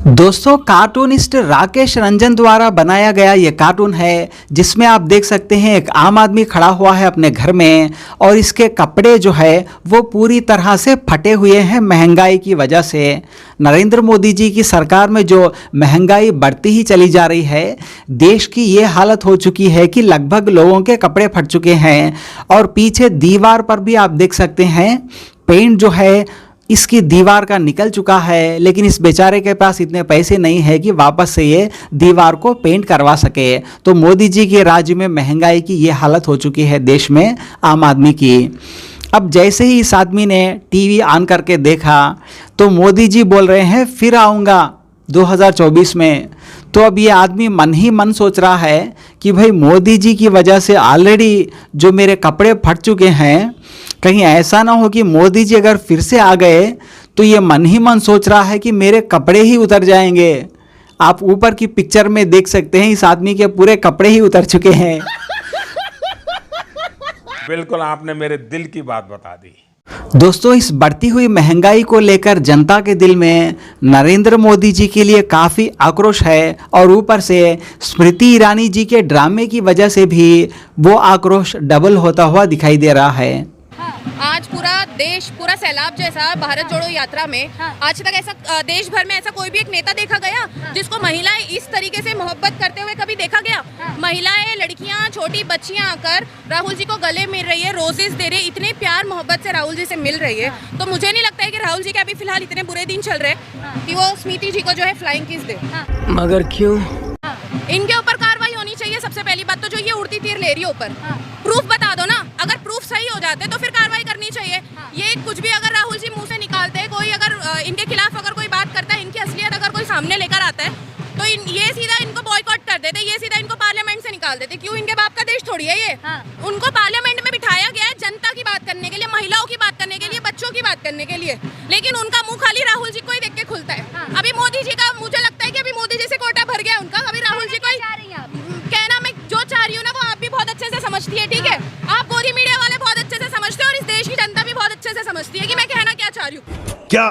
दोस्तों, कार्टूनिस्ट राकेश रंजन द्वारा बनाया गया ये कार्टून है जिसमें आप देख सकते हैं एक आम आदमी खड़ा हुआ है अपने घर में और इसके कपड़े जो है वो पूरी तरह से फटे हुए हैं महंगाई की वजह से। नरेंद्र मोदी जी की सरकार में जो महंगाई बढ़ती ही चली जा रही है, देश की ये हालत हो चुकी है कि लगभग लोगों के कपड़े फट चुके हैं। और पीछे दीवार पर भी आप देख सकते हैं पेंट जो है इसकी दीवार का निकल चुका है, लेकिन इस बेचारे के पास इतने पैसे नहीं है कि वापस से ये दीवार को पेंट करवा सके। तो मोदी जी के राज्य में महंगाई की ये हालत हो चुकी है देश में आम आदमी की। अब जैसे ही इस आदमी ने टीवी ऑन करके देखा तो मोदी जी बोल रहे हैं फिर आऊँगा 2024 में। तो अब ये आदमी मन ही मन सोच रहा है कि भाई मोदी जी की वजह से ऑलरेडी जो मेरे कपड़े फट चुके हैं, कहीं ऐसा ना हो कि मोदी जी अगर फिर से आ गए तो ये मन ही मन सोच रहा है कि मेरे कपड़े ही उतर जाएंगे। आप ऊपर की पिक्चर में देख सकते हैं इस आदमी के पूरे कपड़े ही उतर चुके हैं। बिल्कुल आपने मेरे दिल की बात बता दी। दोस्तों, इस बढ़ती हुई महंगाई को लेकर जनता के दिल में नरेंद्र मोदी जी के लिए काफ़ी आक्रोश है और ऊपर से स्मृति ईरानी जी के ड्रामे की वजह से भी वो आक्रोश डबल होता हुआ दिखाई दे रहा है। आज पूरा देश पूरा सैलाब जैसा भारत जोड़ो यात्रा में आज तक ऐसा देश भर में ऐसा कोई भी एक नेता देखा गया जिसको महिलाएं इस तरीके से मोहब्बत करते हुए कभी देखा गया? महिलाएं, लड़कियां, छोटी बच्चियां आकर राहुल जी को गले मिल रही है, रोजेस दे रही है, इतने प्यार मोहब्बत से राहुल जी से मिल रही है। तो मुझे नहीं लगता है कि राहुल जी के अभी फिलहाल इतने बुरे दिन चल रहे हैं कि वो स्मृति जी को जो है फ्लाइंग किस दे। मगर क्यों? इनके ऊपर कार्रवाई होनी चाहिए। सबसे पहली बात तो जो ये उड़ती तीर ले रही है ऊपर, प्रूफ बता दो ना। अगर प्रूफ सही हो जाते तो फिर कार्रवाई करनी चाहिए। ये कुछ भी अगर राहुल जी मुंह से निकालते हैं, कोई अगर इनके खिलाफ अगर कोई बात करता है, इनकी असलियत अगर कोई सामने लेकर आता है तो ये सीधा इनको बॉयकॉट कर देते, ये सीधा इनको पार्लियामेंट से निकाल देते। क्यों? इनके बाप का देश थोड़ी है ये। उनको पार्लियामेंट में बिठाया गया है जनता की बात करने के लिए, महिलाओं की बात करने के लिए, बच्चों की बात करने के लिए, लेकिन उनका मुंह खाली राहुल जी को ही देख के खुलता है। अभी मोदी जी का मुझे लगता है कि अभी मोदी जी से कोटा भर गया उनका। अभी राहुल जी को कहना, मैं जो चाह रही हूँ ना वो आप भी बहुत अच्छे से समझती है, ठीक है? आप गोदी मीडिया वाले बहुत अच्छे से समझते हैं और इस देश की जनता भी बहुत अच्छे से समझती है कि मैं कहना क्या चाह रही हूँ। क्या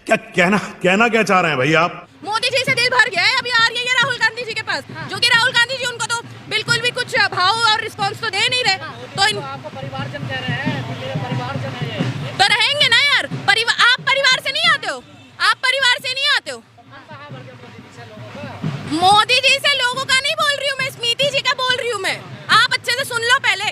कहना क्या चाह रहे हैं भाई आप? मोदी जी से दिल भर गया है। अभी आ रही है ये राहुल गांधी जी के पास, जो कि राहुल गांधी जी उनको तो बिल्कुल भी कुछ भाव और रिस्पॉन्स तो दे नहीं रहे। तो आपको परिवारजन कह रहे हैं, परिवारजन है ये। तो रहेंगे ना यार। आप परिवार से नहीं आते हो, आप परिवार से नहीं आते हो। मोदी जी से लोगों का नहीं बोल रही हूँ मैं, स्मृति जी का बोल रही हूँ मैं। आप अच्छे से सुन लो पहले,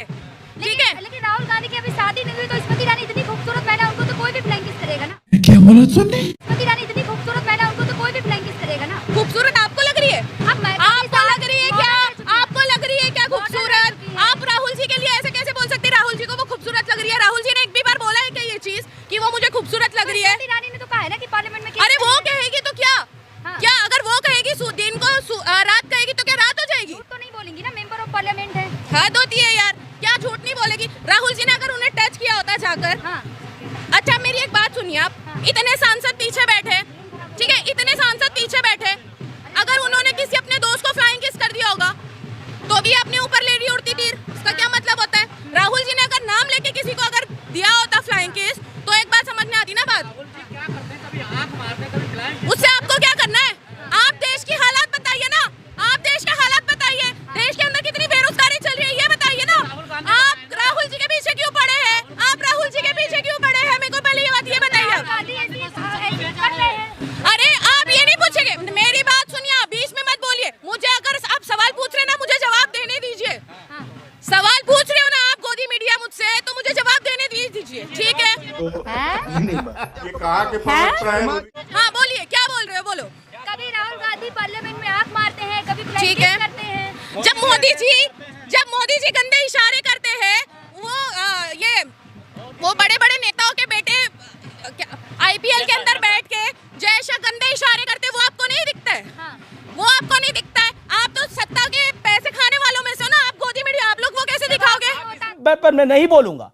ठीक है? लेकिन राहुल गांधी की अभी शादी नहीं हुई तो स्मृति ईरानी इतनी खूबसूरत महिला, उनको तो कोई भी फ्लाइंग किस करेगा ना। क्या बोला तुमने? स्मृति ईरानी इतनी खूबसूरत महिला, उनको तो कोई भी फ्लाइंग किस करेगा ना। खूबसूरत आपको लग रही है? आपको लग रही है क्या? आपको लग रही है क्या खूबसूरत? आप राहुल जी के लिए ऐसे कैसे बोल सकते हैं राहुल जी को वो खूबसूरत लग रही है? राहुल जी ने एक भी बार बोला है क्या ये चीज कि वो मुझे खूबसूरत लग रही है? स्मृति ईरानी ने तो कहा है ना कि पार्लियामेंट में। अरे वो कहेगी तो क्या? क्या अगर वो कहेगी दिन को रात कहेगी तो क्या रात हो जाएगी? झूठ तो नहीं बोलेंगी ना, मेंबर ऑफ पार्लियामेंट है। हद होती है यार, क्या झूठ नहीं बोलेगी? राहुल जी ने अगर उन्हें टच किया होता जाकर। अच्छा मेरी एक बात सुनिए आप, इतने सांसद पीछे बैठे, ठीक है, इतने सांसद पीछे बैठे, अगर उन्होंने किसी अपने दोस्त को फ्लाइंग किस कर दिया होगा तो भी अपने ऊपर ले रही उड़ती तीर, इसका क्या मतलब होता है? राहुल जी ने अगर नाम लेके किसी को अगर दिया होता फ्लाइंग किस तो एक बात समझ में आती ना बात। उससे आपको क्या करना है? आप देश की हालात बताइए ना, आप देश के हालात बताइए, देश के अंदर कितनी बेरोजगारी चल रही है ये बताइए ना। आप राहुल जी के पीछे क्यों पड़े हैं? आप राहुल जी के पीछे क्यों पड़े हैं? मेरे को पहले ये बात ये बताइए। अरे आप ये नहीं पूछेंगे, मेरी बात सुनिए, आप बीच में मत बोलिए। मुझे अगर आप सवाल पूछ रहे हैं ना, मुझे जवाब देने दीजिए। सवाल पूछ रहे हो ना आप गोदी मीडिया मुझसे, तो मुझे जवाब देने दीजिए, ठीक है? ये कहा कि हाँ बोलिए, क्या बोल रहे हो? बोलो। कभी राहुल गांधी पार्लियामेंट में आंख मारते हैं, कभी फ्लाइंग ठीक है। किस करते हैं। जब मोदी जी गंदे इशारे करते हैं, वो बड़े बड़े नेताओं के बेटे आईपीएल के अंदर बैठ के जैसा गंदे इशारे करते, वो आपको नहीं दिखता है? वो आपको नहीं दिखता है? आप तो सत्ता के पैसे खाने वालों में से हो ना, आप गोदी मीडिया, आप लोग वो कैसे दिखाओगे? पर मैं नहीं बोलूंगा।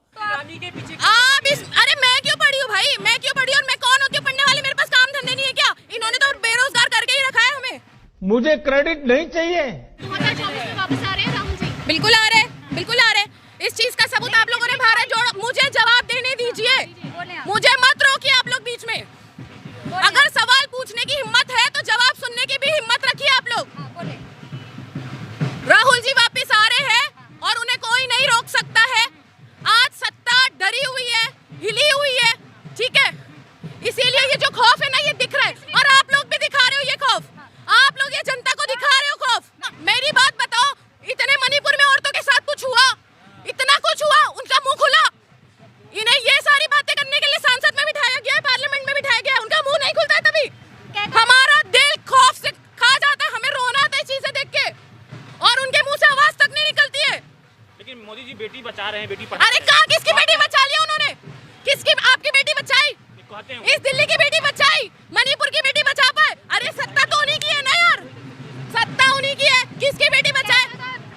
अरे मैं क्यों पढ़ी हूँ भाई, मैं क्यों पढ़ी और मैं कौन हूँ क्यों पढ़ने वाली? मेरे पास काम धंधे नहीं है क्या? इन्होंने तो बेरोजगार करके ही रखा है हमें। मुझे क्रेडिट नहीं चाहिए। 2024 में वापस आ रहे हैं राहुल जी? बिल्कुल आ रहे, बिल्कुल आ रहे। इस चीज का सबूत आप लोगों ने भारत जोड़ो, मुझे जवाब देने दीजिए, मुझे मत रोकिए आप लोग बीच में। अगर सवाल पूछने की हिम्मत है तो अरे कहाँ किसकी बेटी बचा लिया उन्होंने? किसकी आपकी बेटी बचाई? इस दिल्ली की बेटी बचाई, मणिपुर की बेटी बचा पाए? अरे सत्ता तो उन्हीं की है ना यार, सत्ता उन्हीं की है। किसकी बेटी बचाए?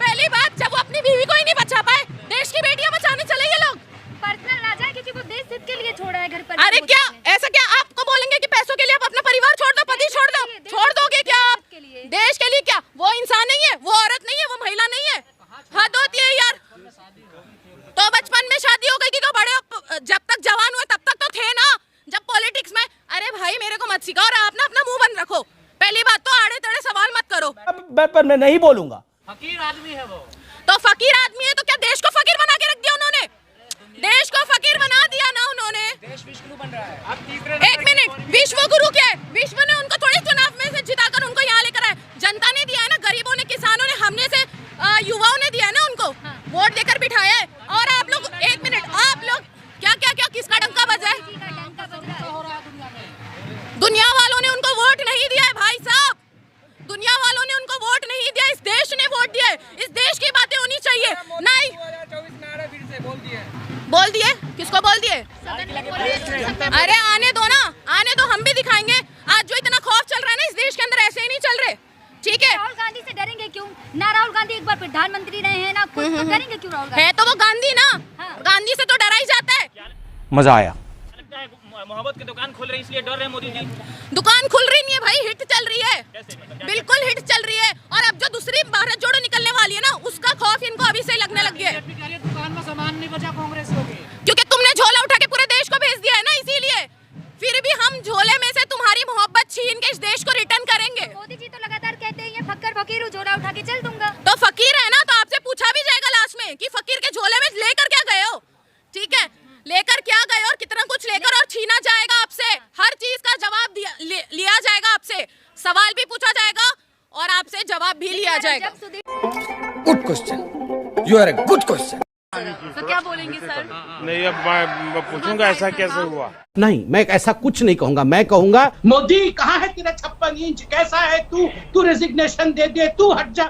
पहली बात, जब वो अपनी बीवी को ही नहीं बचा पाए, देश की बेटियां बचाने चले ये लोग। पर्सनल ना जाए क्योंकि वो देश हित के लिए छोड़ा है घर पर। अरे क्या ऐसा क्या आपको बोलेंगे कि पैसों के लिए आप अपना परिवार छोड़ दो, पति छोड़ दो, छोड़ दोगे क्या आप? देश के लिए क्या? वो इंसान नहीं है, वो औरत नहीं है, वो महिला नहीं है? हद होती है यार। तो बचपन में शादी हो गई थी तो बड़े जब तक जवान हुए तब तक तो थे ना। जब पॉलिटिक्स में, अरे भाई मेरे को मत सिखाओ और आप ना अपना मुंह बंद रखो। पहली बात तो आड़े तड़े सवाल मत करो। पर मैं नहीं बोलूंगा। फकीर आदमी है वो। तो फकीर आदमी है तो क्या देश को फकीर बना के रख दिया उन्होंने? देश को फकीर बना दिया ना उन्होंने। देश विश्व बन रहा है। अब तीसरे एक मिनट, विश्व गुरु क्या है? विश्व ने उनको थोड़ी चुनाव में से जिताकर उनको यहाँ लेकर आए। जनता ने दिया है ना, गरीबों ने, किसानों ने, हमने से युवाओं ने दिया है ना उनको, वोट देकर बिठाया है। और आप लोग, एक मिनट, आप लोग क्या क्या क्या किसका डंका बजा है? दुनिया वालों ने उनको वोट नहीं दिया है भाई साहब, दुनिया वालों ने उनको वोट नहीं दिया, इस देश ने वोट दिया है। इस देश की बातें होनी चाहिए। नहीं बोल दिए, किसको बोल दिए? अरे आने दो ना, आने दो, हम भी दिखाएंगे। आज जो इतना खौफ चल रहा है ना इस देश के अंदर, ऐसे ही नहीं चल रहे, ठीक है? राहुल गांधी से डरेंगे क्यों? ना राहुल गांधी एक बार प्रधानमंत्री रहे हैं ना कुछ, तो डरेंगे क्यों राहुल गांधी? है तो वो गांधी ना, गांधी से तो डरा ही जाता है। मजा आया। मोहब्बत की दुकान खोल रहे हैं इसलिए डर रहे हैं मोदी जी। दुकान खुल रही नहीं है भाई, हिट चल रही है, बिल्कुल हिट चल रही है। और अब जो दूसरी भारत जोड़ो निकलने वाली है ना, उसका खौफ इनको अभी से लगने लग गया है। दुकान में सामान नहीं बचा कांग्रेस को, क्योंकि तुमने झोला उठा के पूरे देश को भेज दिया है ना, इसीलिए। फिर भी हम झोले में से तुम्हारी मोहब्बत छीन के इस देश को रिटर्न करेंगे। मोदी जी तो लगातार कहते हैं फक्कर फकीर झोला उठा के चल दूंगा। तो फकीर है ना, तो आपसे पूछा भी जाएगा लास्ट में कि फकीर के झोले में लेकर क्या गए हो, ठीक है? लेकर क्या गए और कितना कुछ लेकर और छीना जाएगा आपसे। हर चीज का जवाब लिया जाएगा आपसे, सवाल भी पूछा जाएगा और आपसे जवाब भी लिया जाएगा। Good question, you are a good question. तो क्या बोलेंगे सर? नहीं, अब मैं पूछूंगा ऐसा कैसे हुआ। नहीं, मैं ऐसा कुछ नहीं कहूंगा। मैं कहूंगा मोदी कहाँ है तेरा 56 इंच? कैसा है तू? तू रेजिग्नेशन दे दे, तू हट जा।